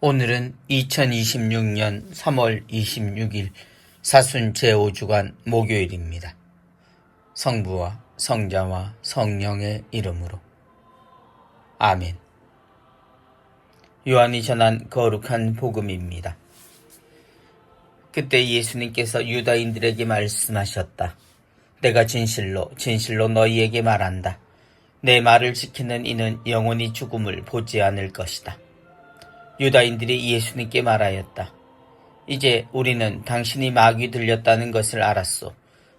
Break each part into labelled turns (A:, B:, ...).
A: 오늘은 2026년 3월 26일 사순 제5주간 목요일입니다. 성부와 성자와 성령의 이름으로 아멘. 요한이 전한 거룩한 복음입니다. 그때 예수님께서 유다인들에게 말씀하셨다. 내가 진실로 너희에게 말한다. 내 말을 지키는 이는 영원히 죽음을 보지 않을 것이다. 유다인들이 예수님께 말하였다. 이제 우리는 당신이 마귀 들렸다는 것을 알았소.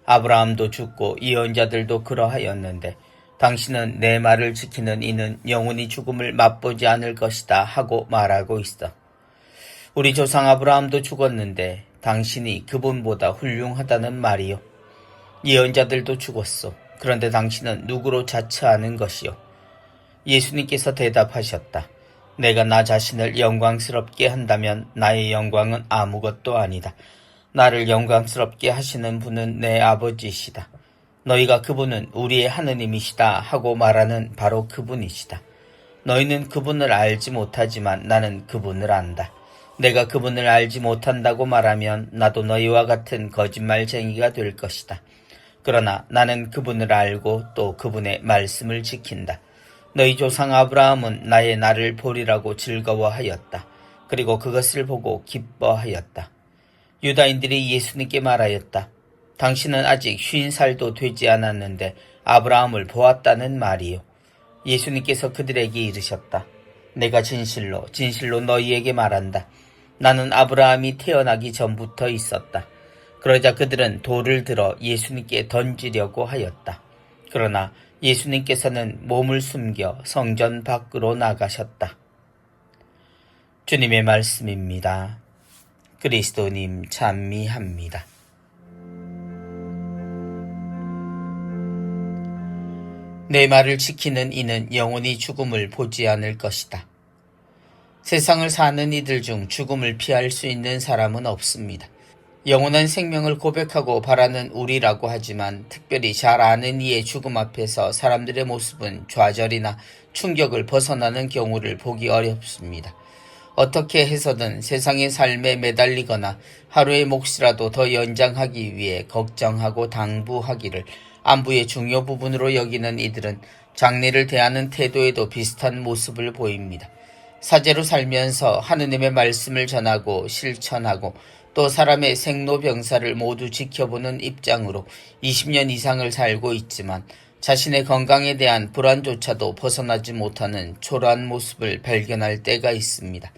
A: 아브라함도 죽고 예언자들도 그러하였는데 당신은 내 말을 지키는 이는 영원히 죽음을 맛보지 않을 것이다 하고 말하고 있어. 우리 조상 아브라함도 죽었는데 당신이 그분보다 훌륭하다는 말이요. 예언자들도 죽었소. 그런데 당신은 누구로 자처하는 것이요. 예수님께서 대답하셨다. 내가 나 자신을 영광스럽게 한다면 나의 영광은 아무것도 아니다. 나를 영광스럽게 하시는 분은 내 아버지이시다. 너희가 그분은 우리의 하느님이시다 하고 말하는 바로 그분이시다. 너희는 그분을 알지 못하지만 나는 그분을 안다. 내가 그분을 알지 못한다고 말하면 나도 너희와 같은 거짓말쟁이가 될 것이다. 그러나 나는 그분을 알고 또 그분의 말씀을 지킨다. 너희 조상 아브라함은 나의 날을 보리라고 즐거워하였다. 그리고 그것을 보고 기뻐하였다. 유다인들이 예수님께 말하였다. 당신은 아직 50살도 되지 않았는데 아브라함을 보았다는 말이요. 예수님께서 그들에게 이르셨다. 내가 진실로 너희에게 말한다. 나는 아브라함이 태어나기 전부터 있었다. 그러자 그들은 돌을 들어 예수님께 던지려고 하였다. 그러나 예수님께서는 몸을 숨겨 성전 밖으로 나가셨다. 주님의 말씀입니다. 그리스도님 찬미합니다. 내 말을 지키는 이는 영원히 죽음을 보지 않을 것이다. 세상을 사는 이들 중 죽음을 피할 수 있는 사람은 없습니다. 영원한 생명을 고백하고 바라는 우리라고 하지만 특별히 잘 아는 이의 죽음 앞에서 사람들의 모습은 좌절이나 충격을 벗어나는 경우를 보기 어렵습니다. 어떻게 해서든 세상의 삶에 매달리거나 하루의 몫이라도 더 연장하기 위해 걱정하고 당부하기를 안부의 중요 부분으로 여기는 이들은 장례를 대하는 태도에도 비슷한 모습을 보입니다. 사제로 살면서 하느님의 말씀을 전하고 실천하고 또 사람의 생로병사를 모두 지켜보는 입장으로 20년 이상을 살고 있지만 자신의 건강에 대한 불안조차도 벗어나지 못하는 초라한 모습을 발견할 때가 있습니다.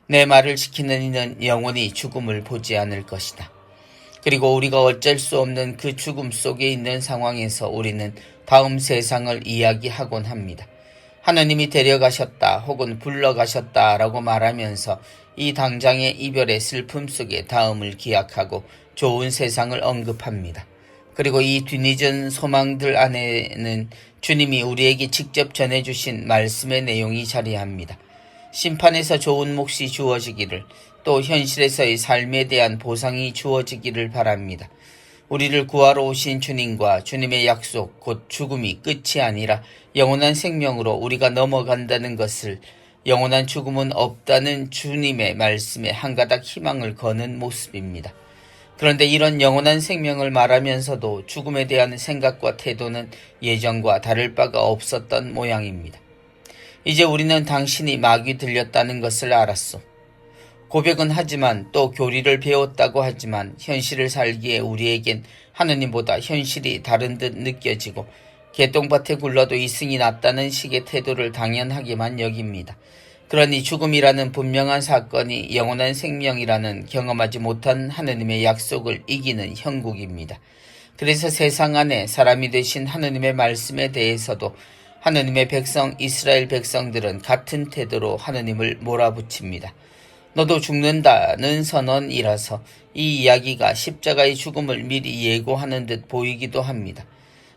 A: 내 말을 지키는 이는 영원히 죽음을 보지 않을 것이다. 그리고 우리가 어쩔 수 없는 그 죽음 속에 있는 상황에서 우리는 다음 세상을 이야기하곤 합니다. 하느님이 데려가셨다 혹은 불러가셨다 라고 말하면서 이 당장의 이별의 슬픔 속에 다음을 기약하고 좋은 세상을 언급합니다. 그리고 이 뒤늦은 소망들 안에는 주님이 우리에게 직접 전해주신 말씀의 내용이 자리합니다. 심판에서 좋은 몫이 주어지기를 또 현실에서의 삶에 대한 보상이 주어지기를 바랍니다. 우리를 구하러 오신 주님과 주님의 약속 곧 죽음이 끝이 아니라 영원한 생명으로 우리가 넘어간다는 것을 영원한 죽음은 없다는 주님의 말씀에 한 가닥 희망을 거는 모습입니다. 그런데 이런 영원한 생명을 말하면서도 죽음에 대한 생각과 태도는 예전과 다를 바가 없었던 모양입니다. 이제 우리는 당신이 마귀 들렸다는 것을 알았소. 고백은 하지만 또 교리를 배웠다고 하지만 현실을 살기에 우리에겐 하느님보다 현실이 다른 듯 느껴지고 개똥밭에 굴러도 이승이 낫다는 식의 태도를 당연하게만 여깁니다. 그러니 죽음이라는 분명한 사건이 영원한 생명이라는 경험하지 못한 하느님의 약속을 이기는 형국입니다. 그래서 세상 안에 사람이 되신 하느님의 말씀에 대해서도 하느님의 백성 이스라엘 백성들은 같은 태도로 하느님을 몰아붙입니다. 너도 죽는다는 선언이라서 이 이야기가 십자가의 죽음을 미리 예고하는 듯 보이기도 합니다.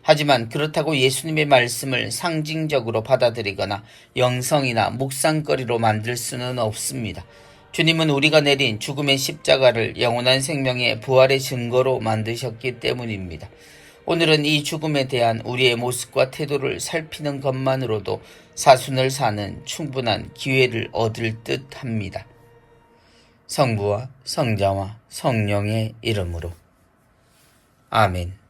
A: 하지만 그렇다고 예수님의 말씀을 상징적으로 받아들이거나 영성이나 묵상거리로 만들 수는 없습니다. 주님은 우리가 내린 죽음의 십자가를 영원한 생명의 부활의 증거로 만드셨기 때문입니다. 오늘은 이 죽음에 대한 우리의 모습과 태도를 살피는 것만으로도 사순을 사는 충분한 기회를 얻을 듯 합니다. 성부와 성자와 성령의 이름으로. 아멘.